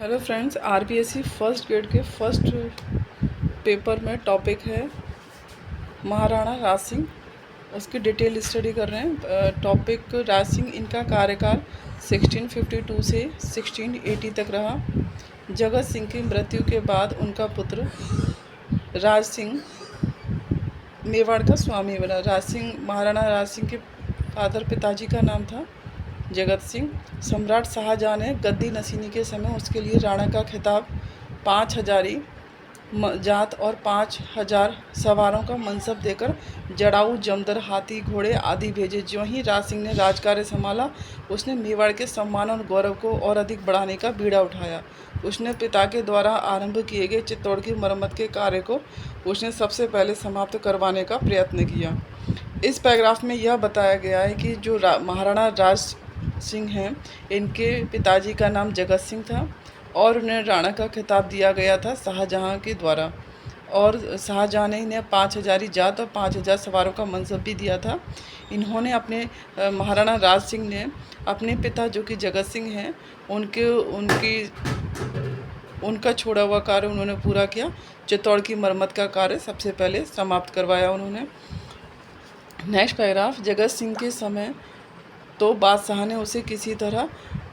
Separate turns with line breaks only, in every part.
Hello friends, RPSC first grade के first paper में topic है महाराणा राज सिंह। उसकी डिटेल स्टडी कर रहे हैं। टॉपिक राज सिंह, इनका कार्यकाल 1652 से 1680 तक रहा। जगत सिंह की मृत्यु के बाद उनका पुत्र राज सिंह मेवाड़ का स्वामी बना। राज सिंह, महाराणा राज सिंह के पिताजी का नाम था जगत सिंह। सम्राट शाहजहां ने गद्दी नशीनी के समय उसके लिए राणा का खिताब 5000 जात और 5000 सवारों का मनसब देकर जड़ाऊ, जमदर, हाथी, घोड़े आदि भेजे। ज्यों ही राज सिंह ने राजकार्य संभाला, उसने मेवाड़ के सम्मान और गौरव को और अधिक बढ़ाने का बीड़ा उठाया। उसने पिता के द्वारा आरंभ किए गए चित्तौड़ की मरम्मत के कार्य को उसने सबसे पहले समाप्त करवाने का प्रयत्न किया। इस पैराग्राफ में यह बताया गया है कि जो महाराणा राज सिंह हैं, इनके पिताजी का नाम जगत सिंह था और उन्हें राणा का खिताब दिया गया था शाहजहां के द्वारा, और शाहजहां ने इन्हें 5000 जात और 5000 सवारों का मनसब भी दिया था। इन्होंने अपने महाराणा राज सिंह ने अपने पिता जो कि जगत सिंह हैं, उनका छोड़ा हुआ कार्य उन्होंने पूरा किया। चित्तौड़ की मरम्मत का कार्य सबसे पहले समाप्त करवाया उन्होंने। नेक्स्ट पैराग्राफ, जगत सिंह के समय तो बादशाह ने उसे किसी तरह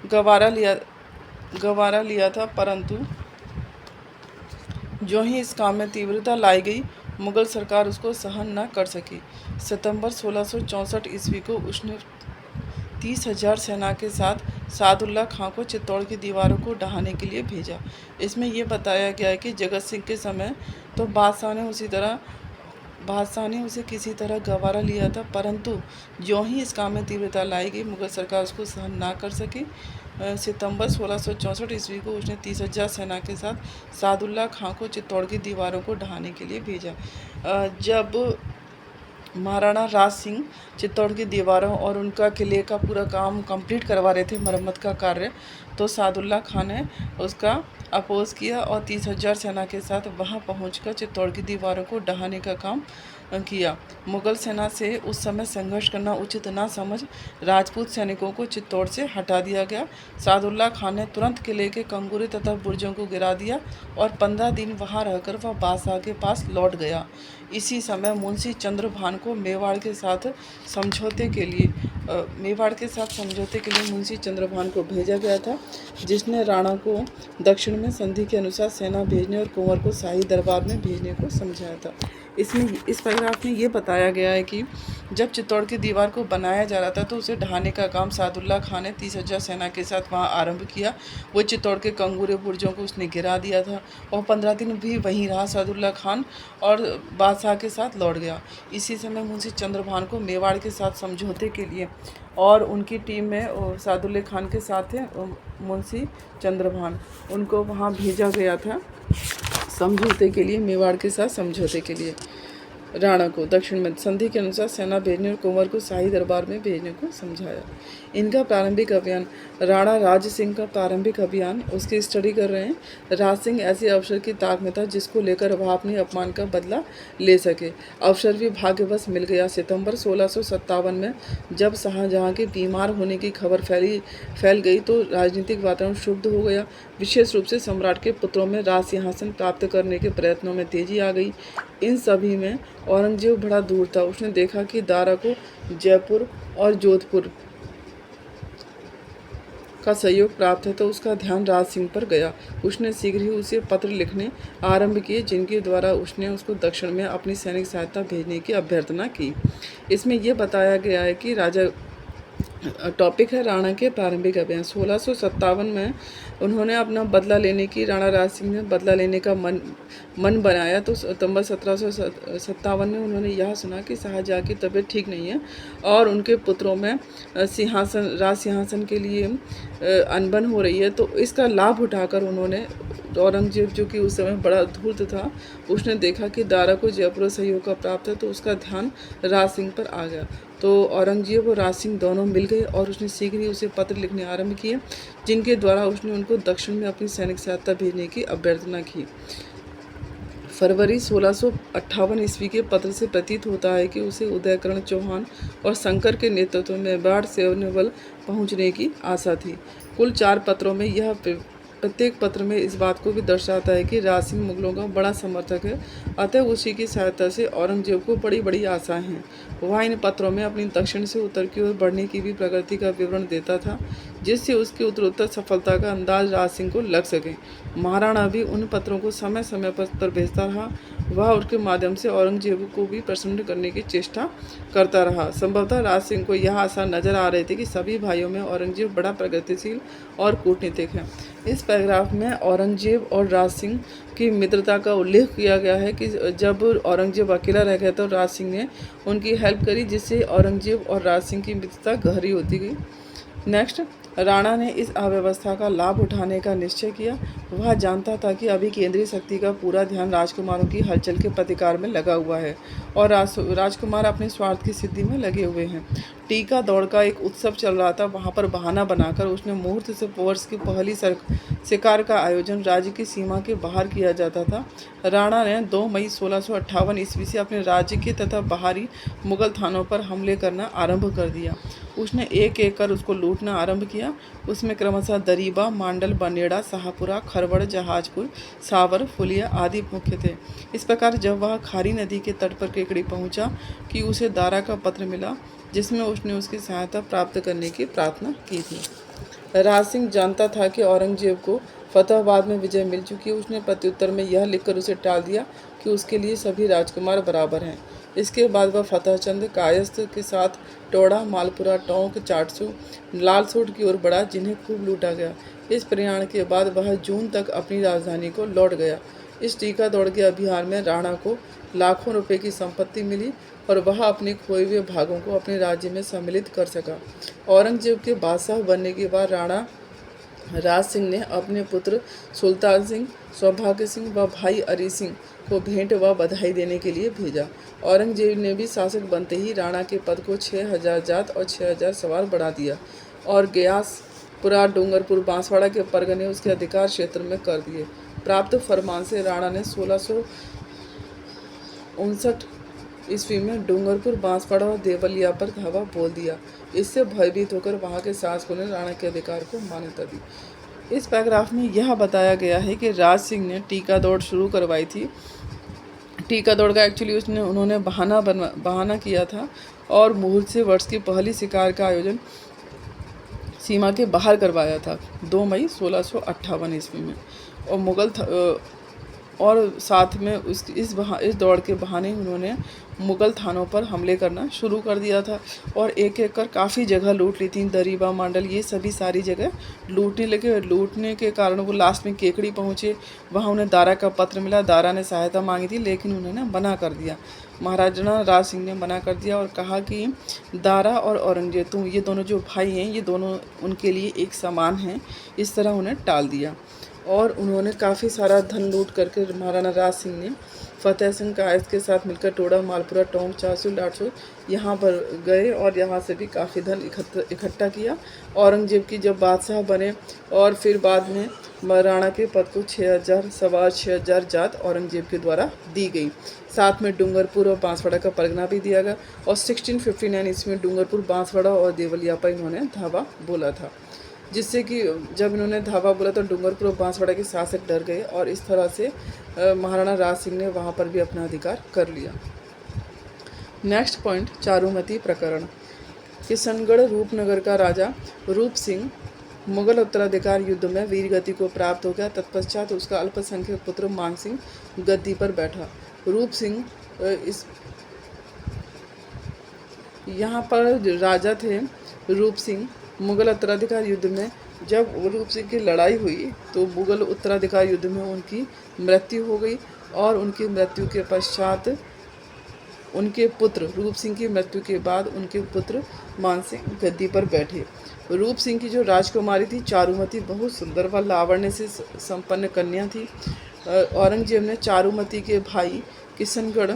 गवारा लिया था, परंतु जो ही इस काम में तीव्रता लाई गई, मुगल सरकार उसको सहन न कर सकी। सितंबर 1664 ईस्वी को उसने 30,000 सेना के साथ सादुल्ला खां को चित्तौड़ की दीवारों को ढहाने के लिए भेजा। इसमें यह बताया गया है कि जगत सिंह के समय तो बादशाह ने उसे किसी तरह गंवारा लिया था, परंतु ज्यों ही इस काम में तीव्रता लाई गई, मुगल सरकार उसको सहन ना कर सकी। सितंबर 1664 ईस्वी को उसने 30,000 सेना के साथ सादुल्ला खां को चित्तौड़ की दीवारों को ढहाने के लिए भेजा। जब महाराणा राज सिंह चित्तौड़ की दीवारों और उनका किले का पूरा काम कंप्लीट करवा रहे थे, मरम्मत का कार्य, तो सादुल्ला खान ने उसका अपोज किया और 30,000 सेना के साथ वहां पहुंचकर चित्तौड़ की दीवारों को ढहाने का काम किया। मुगल सेना से उस समय संघर्ष करना उचित न समझ राजपूत सैनिकों को चित्तौड़ से हटा दिया गया। सादुल्ला खान ने तुरंत किले के कंगूरे तथा बुर्जों को गिरा दिया और 15 दिन वहां रहकर वह बादशाह के पास लौट गया। इसी समय मुंशी चंद्रभान को मेवाड़ के साथ समझौते के लिए मुंशी चंद्रभान को भेजा गया था, जिसने राणा को दक्षिण में संधि के अनुसार सेना भेजने और कुंवर को शाही दरबार में भेजने को समझाया था। इस पैराग्राफ में ये बताया गया है कि जब चित्तौड़ की दीवार को बनाया जा रहा था, तो उसे ढहाने का काम सादुल्ला खान ने 30,000 सेना के साथ वहां आरंभ किया। वो चित्तौड़ के कंगूरे बुर्जों को उसने गिरा दिया था और 15 दिन भी वहीं रहा सादुल्ला खान और बादशाह के साथ लौट गया। इसी समय मुंशी चंद्रभान को मेवाड़ के साथ समझौते के लिए, और उनकी टीम में सादुल्ला खान के साथ थे मुंशी चंद्रभान, उनको वहाँ भेजा गया था समझौते के लिए, मेवाड़ के साथ समझौते के लिए। राणा को दक्षिण में संधि के अनुसार सेना भेजने और कुंवर को शाही दरबार में भेजने को समझाया। इनका प्रारंभिक अभियान, राणा राज सिंह का प्रारंभिक अभियान, उसकी स्टडी कर रहे हैं। राज सिंह ऐसे अवसर की ताक में था जिसको लेकर वह अपने अपमान का बदला ले सके। अवसर भी भाग्यवश मिल गया। सितंबर 1657 में जब शाहजहां के बीमार होने की खबर फैल गई, तो राजनीतिक वातावरण शुद्ध हो गया। विशेष रूप से सम्राट के पुत्रों में राज सिंहासन प्राप्त करने के प्रयत्नों में तेजी आ गई। इन सभी में औरंगजेब बड़ा दूर था। उसने देखा कि दारा को जयपुर और जोधपुर का सहयोग प्राप्त है, तो उसका ध्यान राज सिंह पर गया। उसने शीघ्र ही उसे पत्र लिखने आरंभ किए, जिनके द्वारा उसने उसको दक्षिण में अपनी सैनिक सहायता भेजने की अभ्यर्थना की। इसमें यह बताया गया है कि टॉपिक है राणा के प्रारंभिक अभियान। 1657 में उन्होंने अपना बदला लेने की, राणा राज सिंह ने बदला लेने का मन बनाया। तो सितंबर 1757 में उन्होंने यह सुना कि शाहजहां की तबीयत ठीक नहीं है और उनके पुत्रों में राज सिंहासन के लिए अनबन हो रही है। तो इसका लाभ उठाकर उन्होंने, औरंगजेब जो कि उस समय बड़ा धूर्त था, उसने देखा कि दारा को जयपुर सहयोग का प्राप्त है, तो उसका ध्यान राज सिंह पर आ गया। तो औरंगजेब और राज सिंह दोनों मिल गए और उसने शीघ्र ही उसे पत्र लिखने आरंभ किए, जिनके द्वारा उसने उनको दक्षिण में अपनी सैनिक सहायता भेजने की अभ्यर्थना की। फरवरी 1658 ईस्वी के पत्र से प्रतीत होता है कि उसे उदयकरण चौहान और शंकर के नेतृत्व में मेवाड़ सैन्य बल पहुंचने की आशा थी। कुल 4 पत्रों में यह प्रत्येक पत्र में इस बात को भी दर्शाता है कि राज सिंह मुगलों का बड़ा समर्थक है, अतः उसी की सहायता से औरंगजेब को बड़ी बड़ी आशाएं हैं। वह इन पत्रों में अपनी दक्षिण से उत्तर की ओर बढ़ने की भी प्रगति का विवरण देता था, जिससे उसकी उत्तरोत्तर सफलता का अंदाज राज सिंह को लग सके। महाराणा भी उन पत्रों को समय समय पर पत्र भेजता रहा। वह उसके माध्यम से औरंगजेब को भी प्रसन्न करने की चेष्टा करता रहा। संभवतः राज सिंह को यह आशा नजर आ रही थी कि सभी भाइयों में औरंगजेब बड़ा प्रगतिशील और कूटनीतिक है। इस पैराग्राफ में औरंगजेब और राज सिंह की मित्रता का उल्लेख किया गया है कि जब औरंगजेब अकेला रह गया तो राज सिंह ने उनकी हेल्प करी, जिससे औरंगजेब और राज सिंह की मित्रता गहरी होती गई। नेक्स्ट, राणा ने इस अव्यवस्था का लाभ उठाने का निश्चय किया। वह जानता था कि अभी केंद्रीय शक्ति का पूरा ध्यान राजकुमारों की हलचल के प्रतिकार में लगा हुआ है और राजकुमार अपने स्वार्थ की सिद्धि में लगे हुए हैं। टीका दौड़ का एक उत्सव चल रहा था। वहां पर बहाना बनाकर उसने मुहूर्त से वर्ष की पहली शिकार का आयोजन राज्य की सीमा के बाहर किया जाता था। राणा ने 2 मई 1658 ईस्वी से अपने राज्य के तथा बाहरी मुगल थानों पर हमले करना आरंभ कर दिया। उसने एक एक कर उसको लूटना आरंभ किया। उसमें क्रमशः दरीबा, मांडल, बनेड़ा, शाहपुरा, खरवड़, जहाजपुर, सावर, फुलिया आदि मुख्य थे। इस प्रकार जब वह खारी नदी के तट पर केकड़ी पहुंचा कि उसे दारा का पत्र मिला, जिसमें उसने उसकी सहायता प्राप्त करने की प्रार्थना की थी। राज सिंह जानता था कि औरंगजेब को फतेहाबाद में विजय मिल चुकी है। उसने प्रत्युत्तर में यह लिखकर उसे टाल दिया कि उसके लिए सभी राजकुमार बराबर हैं। इसके बाद वह फतेहचंद कायस्थ के साथ टोड़ा, मालपुरा, टोंक, चाटसू, लालसोट की ओर बढ़ा, जिन्हें खूब लूटा गया। इस प्रयाण के बाद वह जून तक अपनी राजधानी को लौट गया। इस टीका दौड़ के अभियान में राणा को लाखों रुपए की संपत्ति मिली और वह अपने खोए हुए भागों को अपने राज्य में सम्मिलित कर सका। औरंगजेब के बादशाह बनने के बाद राणा राज सिंह ने अपने पुत्र सुल्तान सिंह, सौभाग्य सिंह व भाई अरी सिंह को भेंट व बधाई देने के लिए भेजा। औरंगजेब ने भी शासक बनते ही राणा के पद को 6000 जात और 6000 सवार बढ़ा दिया और गयासपुरा, डूंगरपुर, बांसवाड़ा के परगने उसके अधिकार क्षेत्र में कर दिए। प्राप्त फरमान से राणा ने 1659 ईस्वी में डूंगरपुर, बांसवाड़ा और देवलिया पर धावा बोल दिया। इससे भयभीत होकर वहां के शासकों ने राणा के अधिकार को मान्यता दी। इस पैराग्राफ में यह बताया गया है कि राज सिंह ने टीका दौड़ शुरू करवाई थी। टीका दौड़ का एक्चुअली उन्होंने बहाना किया था और मुहूर्त से वर्ष की पहली शिकार का आयोजन सीमा के बाहर करवाया था 2 मई 1658 ईस्वी में। और साथ में इस दौड़ के बहाने उन्होंने मुगल थानों पर हमले करना शुरू कर दिया था और एक एक कर काफ़ी जगह लूट ली थी। दरीबा, मांडल, ये सभी सारी जगह लूटने लगे। लूटने के कारण वो लास्ट में केकड़ी पहुँचे। वहाँ उन्हें दारा का पत्र मिला। दारा ने सहायता मांगी थी, लेकिन उन्होंने मना कर दिया। महाराजा राज सिंह ने मना कर दिया और कहा कि दारा और औरंगजेब ये दोनों जो भाई हैं, ये दोनों उनके लिए एक समान हैं। इस तरह उन्हें टाल दिया और उन्होंने काफ़ी सारा धन लूट करके महाराणा राज सिंह ने फतेह सिंह कायस्थ के साथ मिलकर टोड़ा, मालपुरा, टोंक, चासू, लाटसू यहाँ पर गए और यहाँ से भी काफ़ी धन इकट्ठा किया। औरंगजेब की जब बादशाह बने और फिर बाद में राणा के पद को 6000 सवार, 6000 जात औरंगजेब के द्वारा दी गई। साथ में डूंगरपुर और बांसवाड़ा का परगना भी दिया गया और 1659 इसमें डूंगरपुर, बांसवाड़ा और देवलिया पर इन्होंने धावा बोला था, जिससे कि जब इन्होंने धावा बोला तो डूंगरपुर और बांसवाड़ा के शासक डर गए और इस तरह से महाराणा राज सिंह ने वहाँ पर भी अपना अधिकार कर लिया। नेक्स्ट पॉइंट, चारुमती प्रकरण। किशनगढ़ रूपनगर का राजा रूप सिंह मुगल उत्तराधिकार युद्ध में वीर गति को प्राप्त हो गया। तत्पश्चात उसका अल्पसंख्यक पुत्र मान सिंह गद्दी पर बैठा। रूप सिंह यहाँ पर राजा थे। रूप सिंह मुगल उत्तराधिकार युद्ध में जब रूप सिंह की लड़ाई हुई तो मुगल उत्तराधिकार युद्ध में उनकी मृत्यु हो गई और उनकी मृत्यु के पश्चात उनके पुत्र रूप सिंह की मृत्यु के बाद उनके पुत्र मान सिंह गद्दी पर बैठे। रूप सिंह की जो राजकुमारी थी चारुमती बहुत सुंदर व लावण्य से संपन्न कन्या थी। औरंगजेब ने चारुमती के भाई किशनगढ़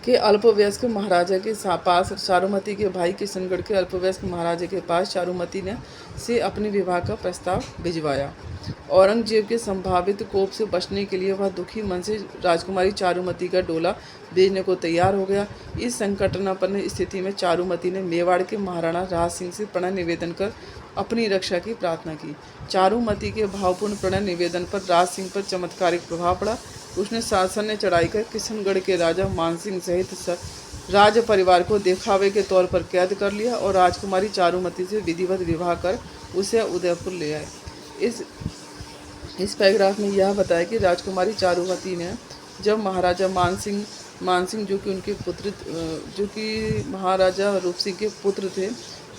के अल्पवयस्क महाराजा के पास चारुमती के भाई किशनगढ़ के अल्पवयस्क महाराजा के पास चारुमती ने से अपने विवाह का प्रस्ताव भिजवाया। औरंगजेब के संभावित कोप से बचने के लिए वह दुखी मन से राजकुमारी चारुमती का डोला भेजने को तैयार हो गया। इस संकटापन्न स्थिति में चारुमती ने मेवाड़ के महाराणा राज सिंह से प्रणय निवेदन कर अपनी रक्षा की प्रार्थना की। चारुमती के भावपूर्ण प्रणय निवेदन पर राज सिंह पर चमत्कारिक प्रभाव पड़ा। उसने शासन ने चढ़ाई कर किशनगढ़ के राजा मानसिंह सहित राज परिवार को दिखावे के तौर पर कैद कर लिया और राजकुमारी चारुमती से विधिवत विवाह कर उसे उदयपुर ले आए। इस पैराग्राफ में यह बताया कि राजकुमारी चारुमती ने जब महाराजा मानसिंह जो कि महाराजा रूप सिंह के पुत्र थे,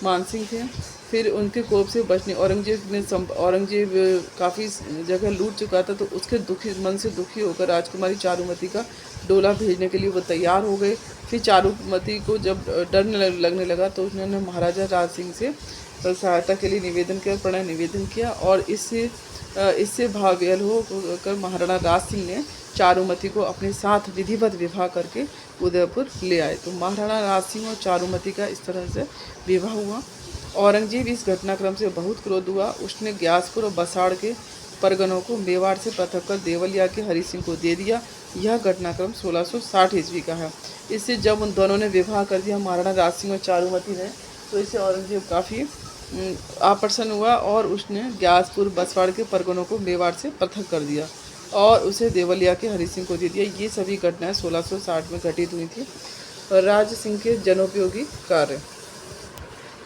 मानसिंह थे, फिर उनके कोप से बचने औरंगजेब काफ़ी जगह लूट चुका था, तो उसके मन से दुखी होकर राजकुमारी चारुमती का डोला भेजने के लिए वो तैयार हो गए। फिर चारुमती को जब डर लगने लगा तो उन्होंने महाराजा राज सिंह से सहायता के लिए निवेदन किया, प्रणय निवेदन किया और इससे भावविहल होकर महाराणा राज सिंह ने चारुमती को अपने साथ विधिवत विवाह करके उदयपुर ले आए। तो महाराणा राज सिंह और चारुमती का इस तरह से विवाह हुआ। औरंगजेब इस घटनाक्रम से बहुत क्रोध हुआ। उसने ग्यासपुर और बसाड़ के परगनों को मेवाड़ से पृथक कर देवलिया के हरि सिंह को दे दिया। यह घटनाक्रम 1660 ईस्वी का है। इससे जब उन दोनों ने विवाह कर दिया, महाराणा राज सिंह और चारुमती ने, तो इससे औरंगजेब काफ़ी आप्रसन्न हुआ और उसने ग्यासपुर बसवाड़ के परगनों को मेवाड़ से पृथक कर दिया और उसे देवलिया के हरि सिंह को दे दिया। ये सभी घटनाएं 1660 में घटित हुई थी। राज सिंह के जनोपयोगी कार्य,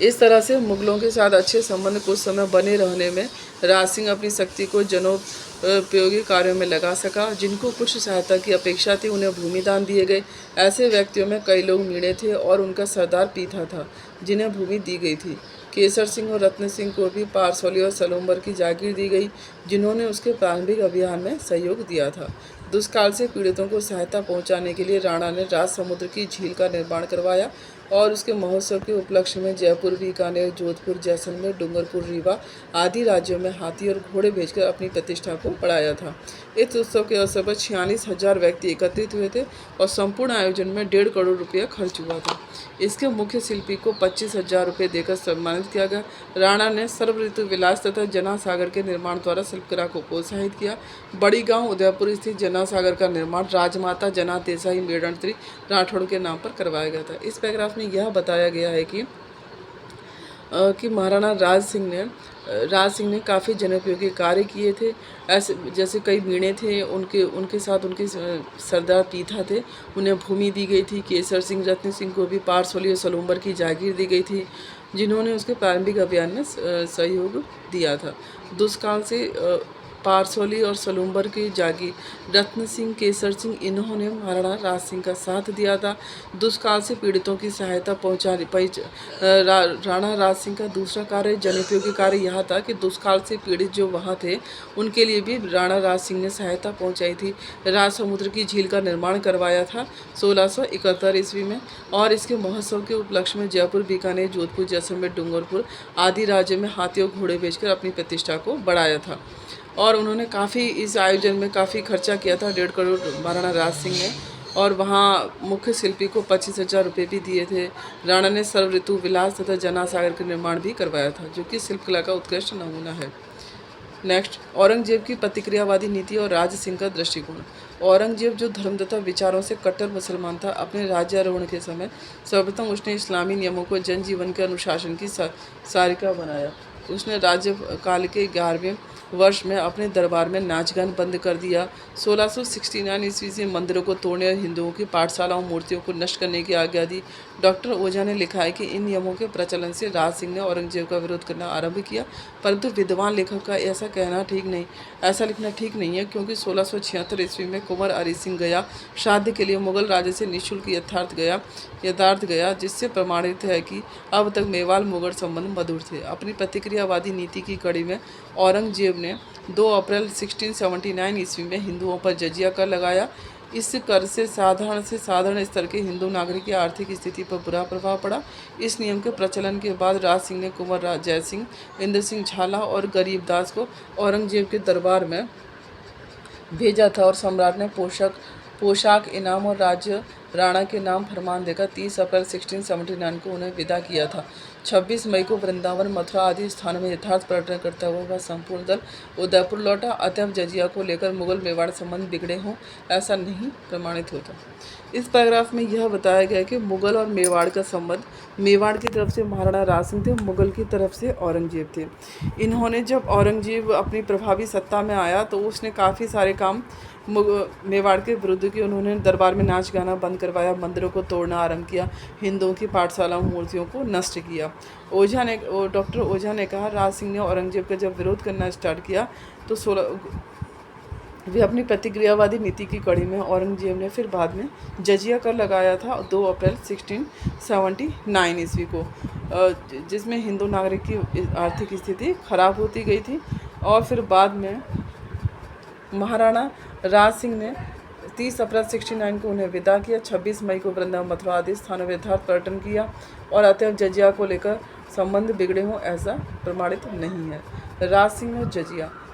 इस तरह से मुगलों के साथ अच्छे संबंध कुछ समय बने रहने में राज सिंह अपनी शक्ति को जनोपयोगी कार्यों में लगा सका। जिनको कुछ सहायता की अपेक्षा थी उन्हें भूमि दान दिए गए। ऐसे व्यक्तियों में कई लोग मीणे थे और उनका सरदार पीथा था जिन्हें भूमि दी गई थी। केसर सिंह और रत्न सिंह को भी पारसौली और सलूम्बर की जागीर दी गई, जिन्होंने उसके प्रारंभिक अभियान में सहयोग दिया था। दुष्काल से पीड़ितों को सहायता पहुंचाने के लिए राणा ने राज समुद्र की झील का निर्माण करवाया और उसके महोत्सव के उपलक्ष्य में जयपुर, बीकानेर, जोधपुर, जैसलमेर, डूंगरपुर, रीवा आदि राज्यों में हाथी और घोड़े भेजकर अपनी प्रतिष्ठा को बढ़ाया था। इस उत्सव के अवसर पर 46,000 व्यक्ति एकत्रित हुए थे और संपूर्ण आयोजन में 1.5 करोड़ रुपया खर्च हुआ था। इसके मुख्य शिल्पी को 25,000 रुपये देकर सम्मानित किया गया। राणा ने सर्व ऋतु विलास तथा जनासागर के निर्माण द्वारा शिल्पकला को प्रोत्साहित किया। बड़ी गांव उदयपुर स्थित जनासागर का निर्माण राजमाता जना देसाई मेड़न राठौड़ के नाम पर करवाया गया था। इस पैराग्राफ में यह बताया गया है कि महाराणा राज सिंह ने काफ़ी जनोपयोगी कार्य किए थे। ऐसे जैसे कई मीणे थे, उनके साथ उनके सरदार पीथा थे, उन्हें भूमि दी गई थी। केसर सिंह, रत्न सिंह को भी पारसौली और सलूम्बर की जागीर दी गई थी, जिन्होंने उसके प्रारंभिक अभियान में सहयोग दिया था। दुष्काल से पारसौली और सलूम्बर की जागीर रत्न सिंह, केसर सिंह, इन्होंने महाराणा राज सिंह का साथ दिया था। दुष्काल से पीड़ितों की सहायता पहुंचाने राणा राज सिंह का दूसरा कार्य, जनोपयोगी कार्य यह था कि दुष्काल से पीड़ित जो वहाँ थे उनके लिए भी राणा राज सिंह ने सहायता पहुंचाई थी। राज समुद्र की झील का निर्माण करवाया था 1671 ईस्वी में और इसके महोत्सव के उपलक्ष्य में जयपुर, बीकानेर, जोधपुर, जैसलमेर, डूंगरपुर आदि राज्यों में हाथियों घोड़े भेजकर अपनी प्रतिष्ठा को बढ़ाया था। और उन्होंने काफ़ी इस आयोजन में काफ़ी खर्चा किया था, 1.5 करोड़ महाराणा राज सिंह ने, और वहाँ मुख्य शिल्पी को 25,000 रुपये भी दिए थे। राणा ने सर्व ऋतु विलास तथा जनासागर का निर्माण भी करवाया था, जो कि शिल्पकला का उत्कृष्ट नमूना है। नेक्स्ट, औरंगजेब की प्रतिक्रियावादी नीति और राज सिंह का दृष्टिकोण। औरंगजेब जो धर्म तथा विचारों से कट्टर मुसलमान था, अपने राज्यारोहण के समय सर्वप्रथम उसने इस्लामी नियमों को जनजीवन के अनुशासन की सारिका बनाया। उसने राज्य काल के 11वें वर्ष में अपने दरबार में नाच गान बंद कर दिया। 1669 ईस्वी से मंदिरों को तोड़ने और हिंदुओं की पाठशालाओं, मूर्तियों को नष्ट करने की आज्ञा दी। डॉक्टर ओझा ने लिखा है कि इन नियमों के प्रचलन से राज सिंह ने औरंगजेब का विरोध करना आरंभ किया, परंतु विद्वान लेखक का ऐसा लिखना ठीक नहीं है, क्योंकि 1676 ईस्वी में कुंवर हरि सिंह गया श्राद्ध के लिए मुगल राजा से निःशुल्क यथार्थ गया, जिससे प्रमाणित है कि अब तक मेवाड़ मुगल संबंध मधुर थे। अपनी प्रतिक्रियावादी नीति की कड़ी में औरंगजेब ने 2 अप्रैल 1679 ईस्वी में हिंदुओं पर जजिया कर लगाया। इस कर से साधारण स्तर के हिंदू नागरिक की आर्थिक स्थिति पर बुरा प्रभाव पड़ा। इस नियम के प्रचलन के बाद राज सिंह ने कुंवर जय सिंह, इंद्र सिंह झाला और गरीबदास को औरंगजेब के दरबार में भेजा था और सम्राट ने पोशाक, इनाम और राज्य राणा के नाम फरमान देकर 30 अप्रैल 1679 को उन्हें विदा किया था। 26 मई को वृंदावन, मथुरा आदि स्थानों में यथार्थ पर्यटन करता हुआ वह संपूर्ण दल उदयपुर लौटा। अतएव जजिया को लेकर मुगल मेवाड़ संबंध बिगड़े हों ऐसा नहीं प्रमाणित होता। इस पैराग्राफ में यह बताया गया कि मुगल और मेवाड़ का संबंध, मेवाड़ की तरफ से महाराणा राज सिंह थे, मुगल की तरफ से औरंगजेब थे। इन्होंने जब औरंगजेब अपनी प्रभावी सत्ता में आया तो उसने काफ़ी सारे काम मेवाड़ के विरुद्ध किए। उन्होंने दरबार में नाच गाना बंद करवाया, मंदिरों को तोड़ना आरंभ किया, हिंदुओं की पाठशालाओं मूर्तियों को नष्ट किया। डॉक्टर ओझा ने कहा, राज सिंह ने औरंगजेब का जब विरोध करना स्टार्ट किया तो वे अपनी प्रतिक्रियावादी नीति की कड़ी में औरंगजेब ने फिर बाद में जजिया कर लगाया था 2 अप्रैल 1679 ईस्वी को, जिसमें हिंदू नागरिक की आर्थिक स्थिति खराब होती गई थी। और फिर बाद में महाराणा राज सिंह ने 30 अप्रैल 1669 को उन्हें विदा किया। 26 मई को वृंदावन, मथुरा आदि स्थानों में यथार्थ पर्यटन किया और अतएव जजिया को लेकर संबंध बिगड़े हों ऐसा प्रमाणित नहीं है। राज सिंह और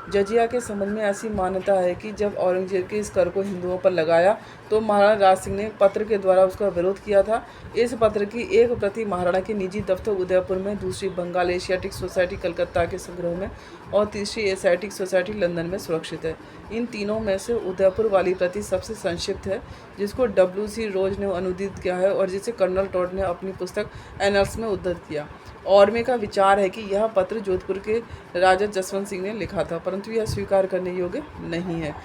जजिया के संबंध में ऐसी मान्यता है कि जब औरंगजेब के इस कर को हिंदुओं पर लगाया तो महाराणा राज सिंह ने पत्र के द्वारा उसका विरोध किया था। इस पत्र की एक प्रति महाराणा के निजी दफ्तर उदयपुर में, दूसरी बंगाल एशियाटिक सोसाइटी कलकत्ता के संग्रह में और तीसरी एशियाटिक सोसाइटी लंदन में सुरक्षित है। इन तीनों में से उदयपुर वाली प्रति सबसे संक्षिप्त है, जिसको W.C. रोज ने अनुदित किया है और जिसे कर्नल टॉड ने अपनी पुस्तक एनल्स में उद्धृत किया। औरमे का विचार है कि यह पत्र जोधपुर के राजा जसवंत सिंह ने लिखा था, परंतु यह स्वीकार करने योग्य नहीं है।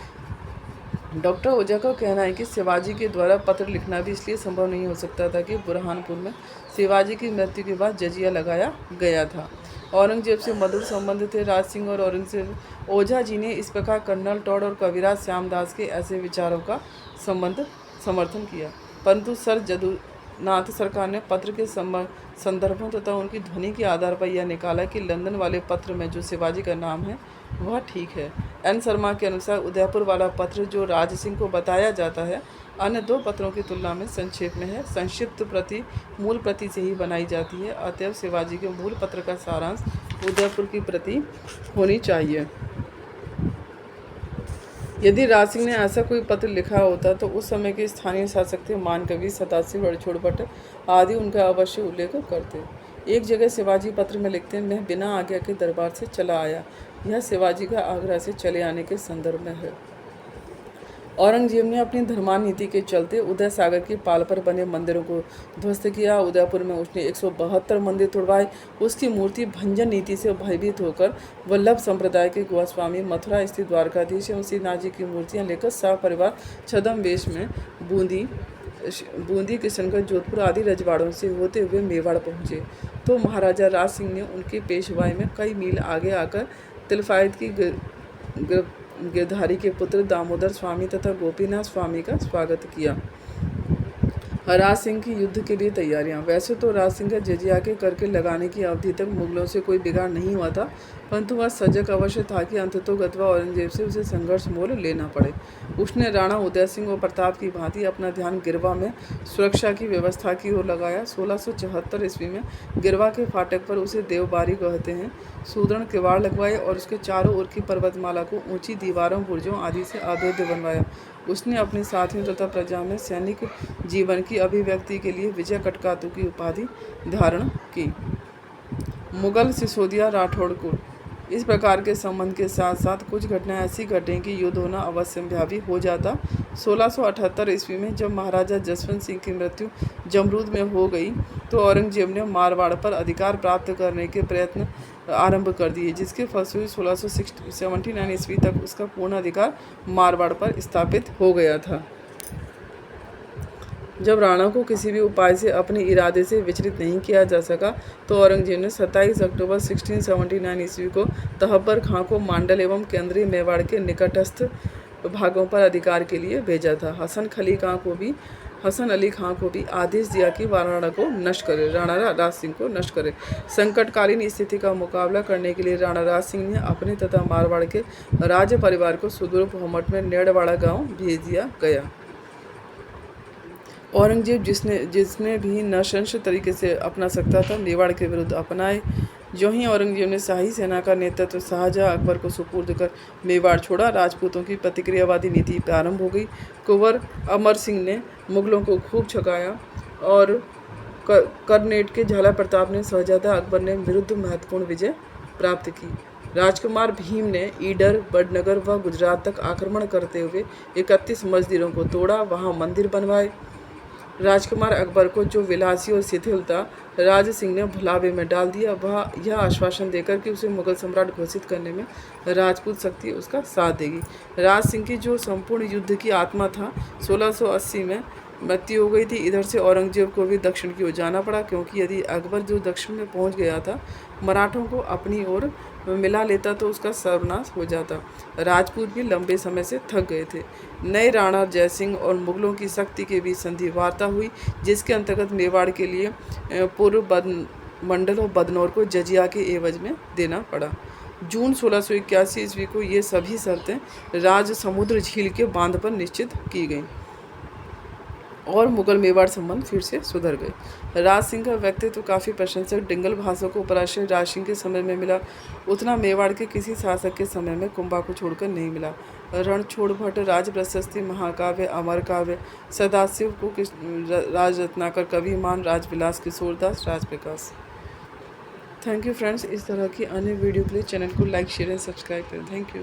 डॉक्टर ओझा का कहना है कि शिवाजी के द्वारा पत्र लिखना भी इसलिए संभव नहीं हो सकता था कि बुरहानपुर में शिवाजी की मृत्यु के बाद जजिया लगाया गया था। औरंगजेब से मधुर संबंध थे राज सिंह और औरंगजेब। ओझा जी ने इस प्रकार कर्नल टॉड और कविराज श्यामदास के ऐसे विचारों का समर्थन किया, परंतु सर जदुनाथ सरकार ने पत्र के संदर्भों तथा उनकी ध्वनि के आधार पर यह निकाला कि लंदन वाले पत्र में जो शिवाजी का नाम है वह ठीक है। एन शर्मा के अनुसार उदयपुर वाला पत्र जो राज सिंह को बताया जाता है अन्य 2 पत्रों की तुलना में संक्षेप में है। संक्षिप्त प्रति मूल प्रति से ही बनाई जाती है, अतएव शिवाजी के मूल पत्र का सारांश उदयपुर की प्रति होनी चाहिए। यदि राज सिंह ने ऐसा कोई पत्र लिखा होता तो उस समय के स्थानीय शासक थे मानकवि, सतासी, बड़छोड़ भट्ट आदि उनका अवश्य उल्लेख करते। एक जगह शिवाजी पत्र में लिखते हैं, मैं बिना आज्ञा के दरबार से चला आया। यह शिवाजी का आगरा से चले आने के संदर्भ में है। औरंगजेब ने अपनी धर्मान नीति के चलते उदय सागर की पाल पर बने मंदिरों को ध्वस्त किया। उदयपुर में उसने 172 मंदिर तुड़वाए। उसकी मूर्ति भंजन नीति से भयभीत होकर वल्लभ संप्रदाय के गोस्वामी, मथुरा स्थित द्वारकाधीश एवं श्रीनाथ जी की मूर्तियां लेकर सपरिवार छद्म वेश में बूंदी, किशनगढ़, जोधपुर आदि रजवाड़ों से होते हुए मेवाड़ पहुँचे तो महाराजा राज सिंह ने उनकी पेशवाई में कई मील आगे आकर तिलफायत की गिरधारी के पुत्र दामोदर स्वामी तथा गोपीनाथ स्वामी का स्वागत किया। राज सिंह की युद्ध के लिए तैयारियां। वैसे तो राज सिंह का जजिया के करके लगाने की अवधि तक मुगलों से कोई बिगाड़ नहीं हुआ था, परंतु वह सजग अवश्य था कि अंततोगत्वा औरंगजेब से उसे संघर्ष मोल लेना पड़े। उसने राणा उदय सिंह और प्रताप की भांति अपना ध्यान गिरवा में सुरक्षा की व्यवस्था की ओर लगाया। 1674 ईस्वी में गिरवा के फाटक पर उसे देवबारी कहते हैं सुदृढ़ किवाड़ लगवाए और उसके चारों ओर की पर्वतमाला को ऊंची दीवारों, बुर्जों आदि से अभेद्य बनवाया। उसने अपने साथियों तथा प्रजा में सैनिक जीवन की अभिव्यक्ति के लिए विजय कटकातु की उपाधि धारण की। मुगल सिसोदिया राठौड़ को इस प्रकार के संबंध के साथ साथ कुछ घटनाएं ऐसी घटें कि युद्ध होना अवश्यंभावी हो जाता। 1678 ईस्वी में जब महाराजा जसवंत सिंह की मृत्यु जमरूद में हो गई तो औरंगजेब ने मारवाड़ पर अधिकार प्राप्त करने के प्रयत्न आरंभ कर दिए, जिसके फलस्वरूप 1679 ईस्वी तक उसका पूर्ण अधिकार मारवाड़ पर स्थापित हो गया था। जब राणा को किसी भी उपाय से अपने इरादे से विचलित नहीं किया जा सका तो औरंगजेब ने 27 अक्टूबर 1679 ईस्वी को तहब्बर खां को मांडल एवं केंद्रीय मेवाड़ के निकटस्थ भागों पर अधिकार के लिए भेजा था। हसन अली खां को भी आदेश दिया कि वह राणा राज सिंह को नष्ट करे। संकटकालीन स्थिति का मुकाबला करने के लिए राणा राज सिंह ने अपने तथा मारवाड़ के राज परिवार को सुदूर भौमट में नेड़वाड़ा गांव भेज दिया गया। औरंगजेब जिसने भी नृशंस तरीके से अपना सकता था मेवाड़ के विरुद्ध अपनाए। जो ही औरंगजेब ने शाही सेना का नेतृत्व शाहजहां अकबर को सुपुर्द कर मेवाड़ छोड़ा, राजपूतों की प्रतिक्रियावादी नीति प्रारंभ हो गई। कुंवर अमर सिंह ने मुगलों को खूब छकाया और करनेट के झाला प्रताप ने शहजादा अकबर ने विरुद्ध महत्वपूर्ण विजय प्राप्त की। राजकुमार भीम ने ईडर, बड़नगर व गुजरात तक आक्रमण करते हुए 31 मस्जिदों को तोड़ा, वहां मंदिर बनवाए। राजकुमार अकबर को जो विलासी और शिथिल था, राज सिंह ने भुलावे में डाल दिया। वह यह आश्वासन देकर कि उसे मुगल सम्राट घोषित करने में राजपूत शक्ति उसका साथ देगी। राज सिंह की जो संपूर्ण युद्ध की आत्मा था, 1680 में मृत्यु हो गई थी। इधर से औरंगजेब को भी दक्षिण की ओर जाना पड़ा, क्योंकि यदि अकबर जो दक्षिण में पहुंच गया था, मराठों को अपनी ओर मिला लेता तो उसका सर्वनाश हो जाता। राजपूत भी लंबे समय से थक गए थे। नए राणा जयसिंह और मुगलों की शक्ति के बीच संधि वार्ता हुई, जिसके अंतर्गत मेवाड़ के लिए पूर्व मंडल और बदनौर को जजिया के एवज में देना पड़ा। जून 1681 ईस्वी को ये सभी शर्तें राज समुद्र झील के बांध पर निश्चित की गईं और मुगल मेवाड़ संबंध फिर से सुधर गए। राज सिंह का व्यक्तित्व काफ़ी प्रशंसक। डिंगल भाषा को उपराष्ट्र राज सिंह के समय में मिला, उतना मेवाड़ के किसी शासक के समय में कुंभा को छोड़कर नहीं मिला। रणछोड़ भट्ट, राज प्रशस्ति, महाकाव्य, अमर काव्य, सदाशिव को Raj Ratnakar, Kaviman, Rajvilas, Kishordas, Rajprakash. Thank you friends. इस तरह की अन्य वीडियो के लिए चैनल को लाइक, शेयर एंड सब्सक्राइब करें। Thank you.